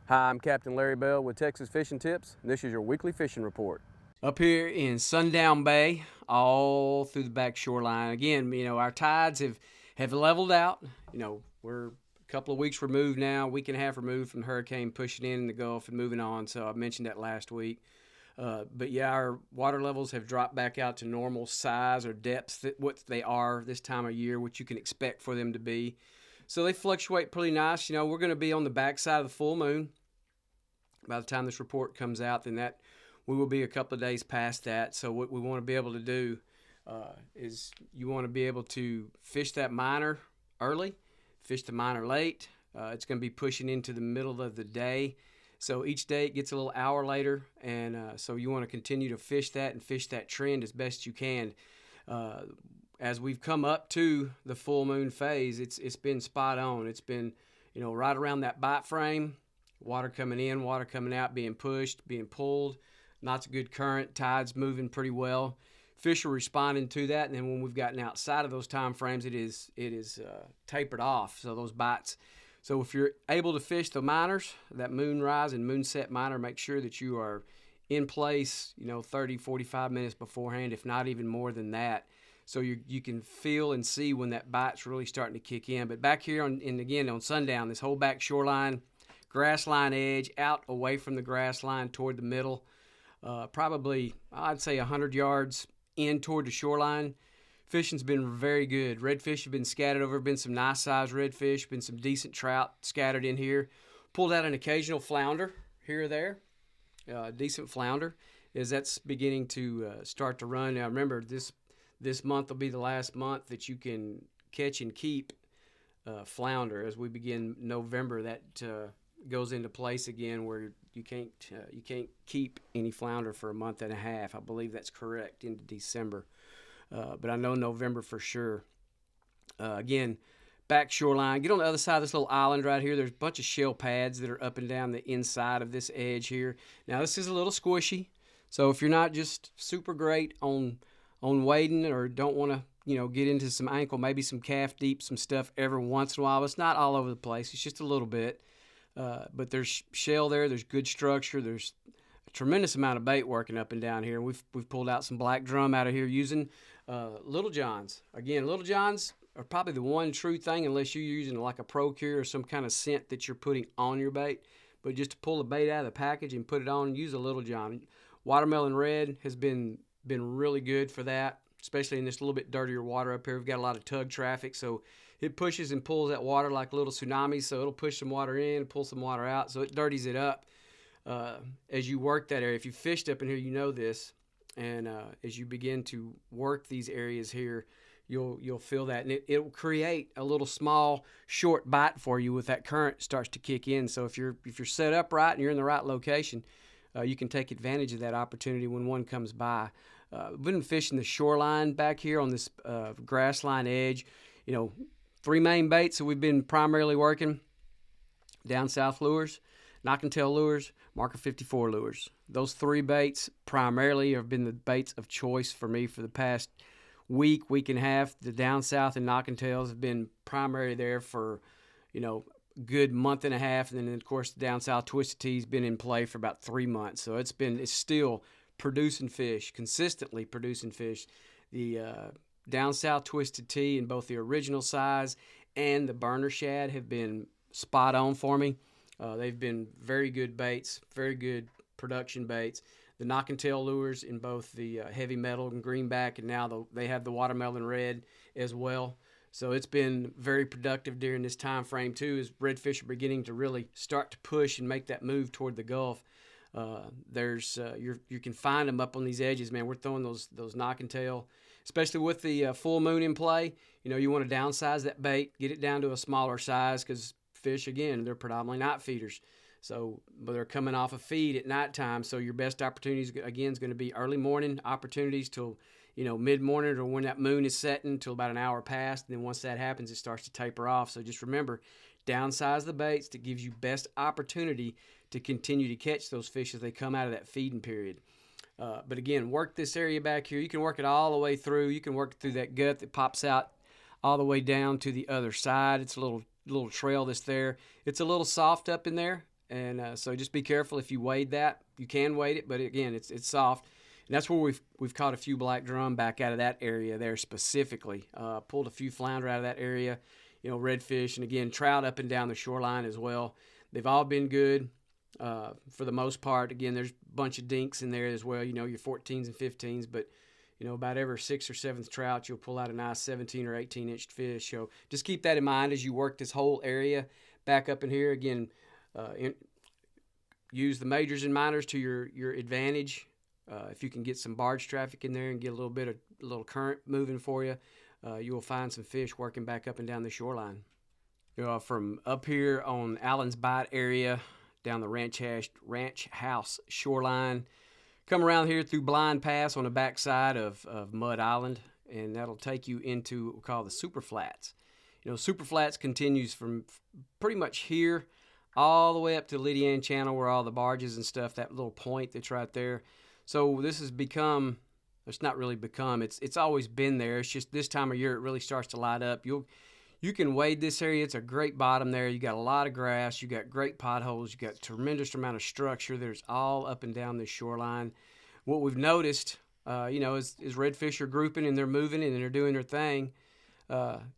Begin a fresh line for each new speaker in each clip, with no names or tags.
Hi, I'm Captain Larry Bell with Texas Fishing Tips, and this is your weekly fishing report.
Up here in Sundown Bay, all through the back shoreline. Again, our tides have leveled out. We're a couple of weeks removed now, a week and a half removed from the hurricane pushing in the Gulf and moving on. So I mentioned that last week. But yeah, our water levels have dropped back out to normal size or depths, what they are this time of year, what you can expect for them to be. So they fluctuate pretty nice. We're going to be on the backside of the full moon. By the time this report comes out, then that we will be a couple of days past that. So what we want to be able to do is you want to be able to fish that minor early, fish the minor late. It's going to be pushing into the middle of the day. So each day it gets a little hour later, and so you want to continue to fish that and fish that trend as best you can. As we've come up to the full moon phase, it's been spot on. It's been right around that bite frame. Water coming in, water coming out, being pushed, being pulled. Lots of good current, tides moving pretty well. Fish are responding to that, and then when we've gotten outside of those time frames, it is tapered off. So those bites. So if you're able to fish the minors, that moonrise and moonset minor, make sure that you are in place, 30, 45 minutes beforehand, if not even more than that. So you can feel and see when that bite's really starting to kick in. But back here again on Sundown, this whole back shoreline, grass line edge, out away from the grass line toward the middle, probably I'd say 100 yards in toward the shoreline. Fishing's been very good. Redfish have been scattered over. Been some nice sized redfish. Been some decent trout scattered in here. Pulled out an occasional flounder here or there. Decent flounder as that's beginning to start to run. Now remember, this month will be the last month that you can catch and keep flounder. As we begin November, that goes into place again, where you can't keep any flounder for a month and a half. I believe that's correct, into December, but I know November for sure. Again, back shoreline. Get on the other side of this little island right here. There's a bunch of shell pads that are up and down the inside of this edge here. Now this is a little squishy, so if you're not just super great on wading or don't want to get into some ankle, maybe some calf deep, some stuff every once in a while. It's not all over the place. It's just a little bit. But there's shell there. There's good structure. There's a tremendous amount of bait working up and down here. We've pulled out some black drum out of here using Little Johns. Again, Little Johns are probably the one true thing, unless you're using like a Pro Cure or some kind of scent that you're putting on your bait. But just to pull the bait out of the package and put it on, use a Little John. Watermelon Red has been really good for that, especially in this little bit dirtier water up here. We've got a lot of tug traffic, so it pushes and pulls that water like little tsunamis. So it'll push some water in, pull some water out, so it dirties it up as you work that area. If you fished up in here, you know this, and as you begin to work these areas here, you'll feel that, and it'll create a little small short bite for you with that current starts to kick in. So if you're set up right and you're in the right location, you can take advantage of that opportunity when one comes by. We've been fishing the shoreline back here on this grass line edge. Three main baits that we've been primarily working: down south lures, knock and tail lures, marker 54 lures. Those three baits primarily have been the baits of choice for me for the past week and a half. The down south and knock and tails have been primarily there for good month and a half, and then of course the down south twisted tee's been in play for about 3 months. So it's still producing fish, consistently producing fish. The down south twisted tee in both the original size and the burner shad have been spot on for me. They've been very good baits, very good production baits. The knock and tail lures in both the heavy metal and greenback, and now they have the watermelon red as well. So it's been very productive during this time frame too, as redfish are beginning to really start to push and make that move toward the Gulf. You can find them up on these edges, man. We're throwing those knock and tail, especially with the full moon in play. You want to downsize that bait, get it down to a smaller size, because fish, again, they're predominantly night feeders. So, but they're coming off a feed at nighttime. So your best opportunities again is going to be early morning opportunities till mid-morning, or when that moon is setting, till about an hour past. And then once that happens, it starts to taper off. So just remember, downsize the baits. That gives you best opportunity to continue to catch those fish as they come out of that feeding period. But again, work this area back here. You can work it all the way through. You can work it through that gut that pops out all the way down to the other side. It's a little trail that's there. It's a little soft up in there, And so just be careful if you wade that. You can wade it, but again, it's soft. And that's where we've caught a few black drum back out of that area there specifically. Pulled a few flounder out of that area, redfish, and again, trout up and down the shoreline as well. They've all been good for the most part. Again, there's a bunch of dinks in there as well, your 14s and 15s, but about every 6th or 7th trout, you'll pull out a nice 17 or 18-inch fish. So just keep that in mind as you work this whole area back up in here. Again, use the majors and minors to your advantage. If you can get some barge traffic in there and get a little current moving for you, you will find some fish working back up and down the shoreline. From up here on Allen's Bight area, down the Ranch House shoreline, come around here through Blind Pass on the backside of Mud Island, and that'll take you into what we call the Super Flats. Super Flats continues from pretty much here all the way up to Lydian Channel where all the barges and stuff, that little point that's right there. So this has become, it's not really become, it's always been there. It's just this time of year it really starts to light up. You can wade this area. It's a great bottom there. You got a lot of grass. You got great potholes. You got a tremendous amount of structure. There's all up and down this shoreline. What we've noticed, is redfish are grouping and they're moving and they're doing their thing.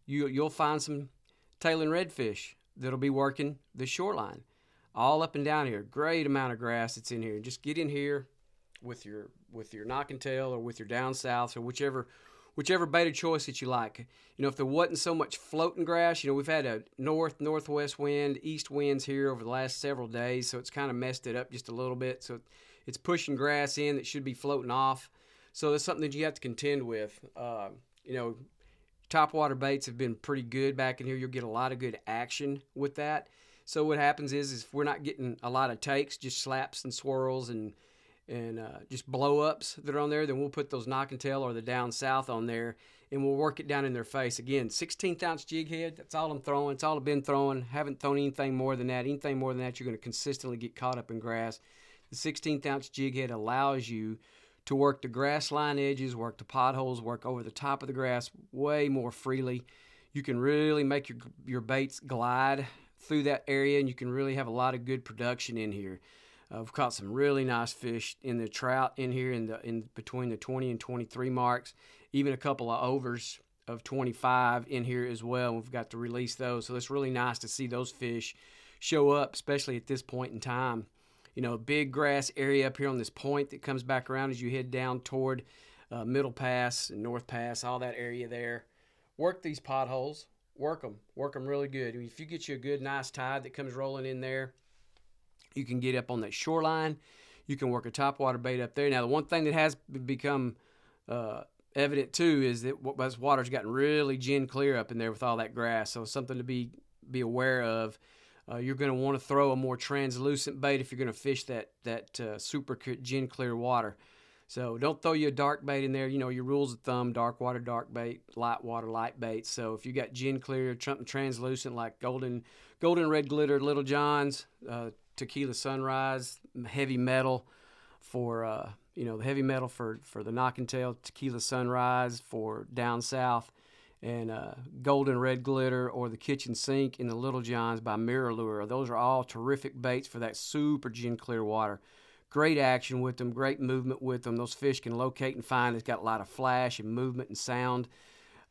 You'll find some tailing redfish that'll be working the shoreline, all up and down here. Great amount of grass that's in here. Just get in here with your knock and tail or with your down south or whichever bait of choice that you like. If there wasn't so much floating grass, we've had a northwest wind, east winds here over the last several days, so it's kind of messed it up just a little bit. So it's pushing grass in that should be floating off. So that's something that you have to contend with. Topwater baits have been pretty good back in here. You'll get a lot of good action with that. So what happens is if we're not getting a lot of takes, just slaps and swirls and just blow-ups that are on there, then we'll put those knock and tail or the down south on there, and we'll work it down in their face. Again, 16th-ounce jig head, that's all I'm throwing. It's all I've been throwing. Haven't thrown anything more than that. Anything more than that, you're going to consistently get caught up in grass. The 16th-ounce jig head allows you to work the grass line edges, work the potholes, work over the top of the grass way more freely. You can really make your baits glide through that area, and you can really have a lot of good production in here. We've caught some really nice fish in the trout in here in between the 20 and 23 marks, even a couple of overs of 25 in here as well. We've got to release those, so it's really nice to see those fish show up, especially at this point in time. Big grass area up here on this point that comes back around as you head down toward Middle Pass and North Pass, all that area there. Work these potholes. Work them really good. If you get you a good, nice tide that comes rolling in there, you can get up on that shoreline. You can work a topwater bait up there. Now, the one thing that has become evident, too, is that this water's gotten really gin clear up in there with all that grass. So something to be aware of. You're going to want to throw a more translucent bait if you're going to fish that super gin clear water. So don't throw you a dark bait in there. Your rules of thumb: dark water, dark bait; light water, light bait. So if you got gin clear, something translucent like golden red glitter, Little John's, Tequila Sunrise, heavy metal for the heavy metal for the knock and tail, Tequila Sunrise for down south, and golden red glitter or the kitchen sink in the Little John's by Mirror Lure. Those are all terrific baits for that super gin clear water. Great action with them, great movement with them. Those fish can locate and find. It's got a lot of flash and movement and sound.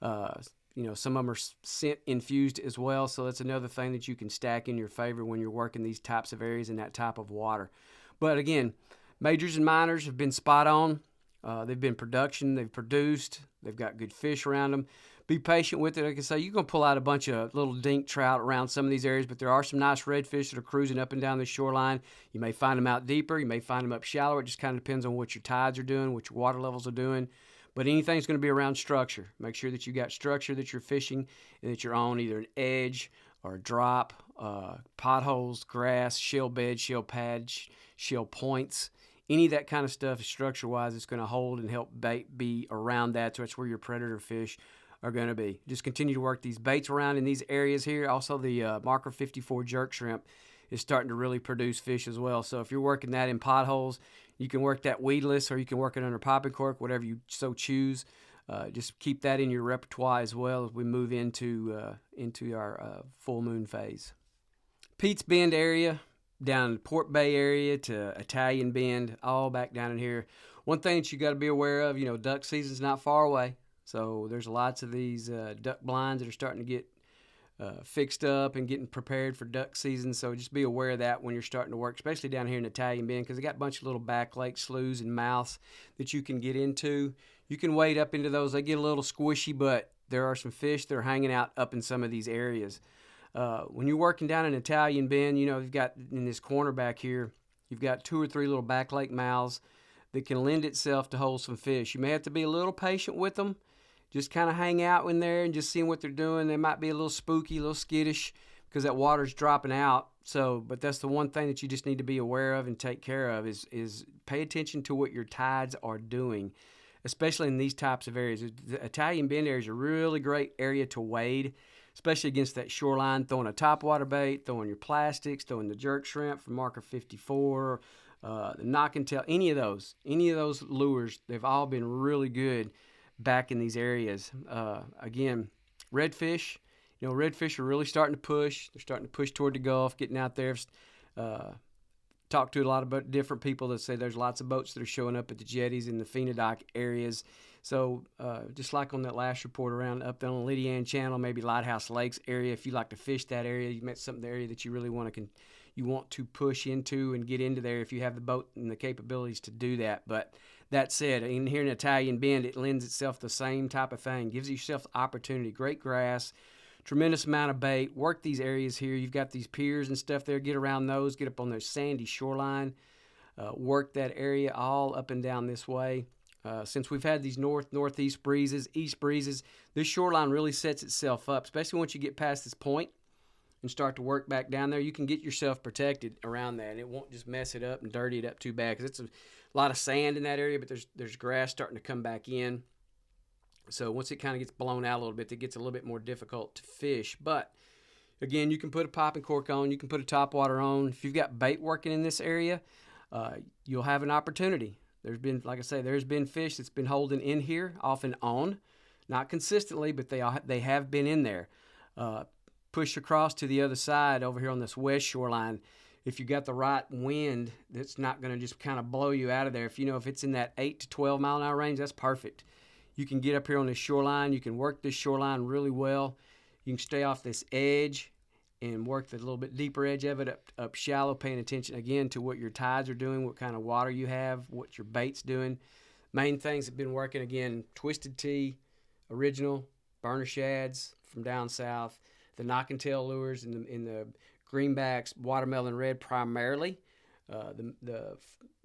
Some of them are scent infused as well, so that's another thing that you can stack in your favor when you're working these types of areas in that type of water. But again, majors and minors have been spot on. They've been production. They've produced. They've got good fish around them. Be patient with it. Like I say, you're going to pull out a bunch of little dink trout around some of these areas, but there are some nice redfish that are cruising up and down the shoreline. You may find them out deeper. You may find them up shallower. It just kind of depends on what your tides are doing, what your water levels are doing. But anything's going to be around structure. Make sure that you got structure that you're fishing and that you're on either an edge or a drop, potholes, grass, shell bed, shell pads, shell points. Any of that kind of stuff, structure-wise, it's going to hold and help bait be around that. So that's where your predator fish are going to be. Just continue to work these baits around in these areas here. Also, the Marker 54 jerk shrimp is starting to really produce fish as well. So if you're working that in potholes, you can work that weedless or you can work it under popping cork, whatever you so choose. Just keep that in your repertoire as well as we move into our full moon phase. Pete's Bend area, down Port Bay area to Italian Bend, all back down in here. One thing that you got to be aware of, duck season's not far away. So there's lots of these duck blinds that are starting to get fixed up and getting prepared for duck season. So just be aware of that when you're starting to work, especially down here in Italian Bend, because they got a bunch of little back lake sloughs and mouths that you can get into. You can wade up into those. They get a little squishy, but there are some fish that are hanging out up in some of these areas. When you're working down in Italian Bend, you've got in this corner back here, you've got 2 or 3 little back lake mouths that can lend itself to hold some fish. You may have to be a little patient with them. Just kind of hang out in there and just seeing what they're doing. They might be a little spooky, a little skittish because that water's dropping out. But that's the one thing that you just need to be aware of and take care of is pay attention to what your tides are doing, especially in these types of areas. The Italian Bend area is a really great area to wade, especially against that shoreline, throwing a topwater bait, throwing your plastics, throwing the jerk shrimp from marker 54, the knock and tail, any of those lures. They've all been really good back in these areas. Again, redfish, redfish are really starting to push. They're starting to push toward the Gulf, getting out there. Talked to a lot of different people that say there's lots of boats that are showing up at the jetties in the Phoenix areas. So just like on that last report around up there on the Lydian Channel, maybe Lighthouse Lakes area, if you like to fish that area, you met something area that you really want to push into and get into there if you have the boat and the capabilities to do that. But that said, in here in Italian Bend, it lends itself to the same type of thing. Gives yourself the opportunity. Great grass, tremendous amount of bait. Work these areas here. You've got these piers and stuff there. Get around those. Get up on those sandy shoreline. Work that area all up and down this way. Since we've had these northeast breezes, east breezes, this shoreline really sets itself up, especially once you get past this point and start to work back down there. You can get yourself protected around that, and it won't just mess it up and dirty it up too bad, because it's a lot of sand in that area, but there's grass starting to come back in. So once it kind of gets blown out a little bit, it gets a little bit more difficult to fish. But again, you can put a popping cork on, you can put a topwater on. If you've got bait working in this area, you'll have an opportunity. There's been, like I say, there's been fish that's been holding in here off and on, not consistently, but they have been in there. Push across to the other side over here on this west shoreline. If you got the right wind, that's not going to just kind of blow you out of there. If it's in that 8 to 12 mile an hour range, that's perfect. You can get up here on this shoreline. You can work this shoreline really well. You can stay off this edge and work the little bit deeper edge of it up shallow, paying attention again to what your tides are doing, what kind of water you have, what your bait's doing. Main things have been working, again, twisted tea, original, burner shads from down south, the knock and tail lures in the greenbacks, watermelon red primarily. The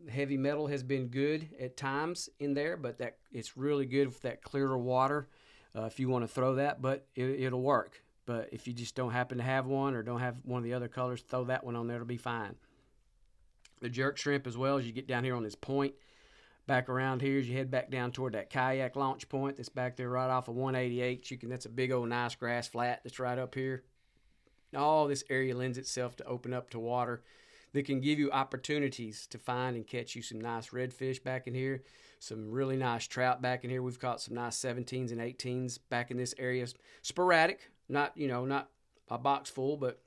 heavy metal has been good at times in there, but it's really good with that clearer water if you want to throw that, but it'll work. But if you just don't happen to have one or don't have one of the other colors, throw that one on there. It'll be fine. The jerk shrimp as well, as you get down here on this point, back around here as you head back down toward that kayak launch point that's back there right off of 188. That's a big old nice grass flat that's right up here. All this area lends itself to open up to water that can give you opportunities to find and catch you some nice redfish back in here, some really nice trout back in here. We've caught some nice 17s and 18s back in this area. Sporadic, not a box full, but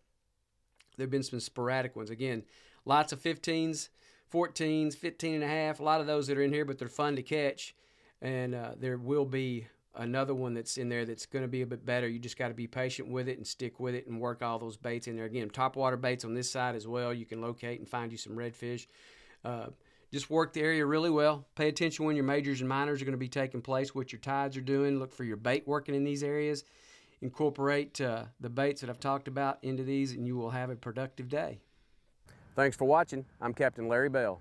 there have been some sporadic ones. Again, lots of 15s, 14s, 15 and a half, a lot of those that are in here, but they're fun to catch. And there will be another one that's in there that's going to be a bit better. You just got to be patient with it and stick with it and work all those baits in there. Again, topwater baits on this side as well. You can locate and find you some redfish. Just work the area really well. Pay attention when your majors and minors are going to be taking place, what your tides are doing. Look for your bait working in these areas. Incorporate the baits that I've talked about into these, and you will have a productive day.
Thanks for watching. I'm Captain Larry Bell.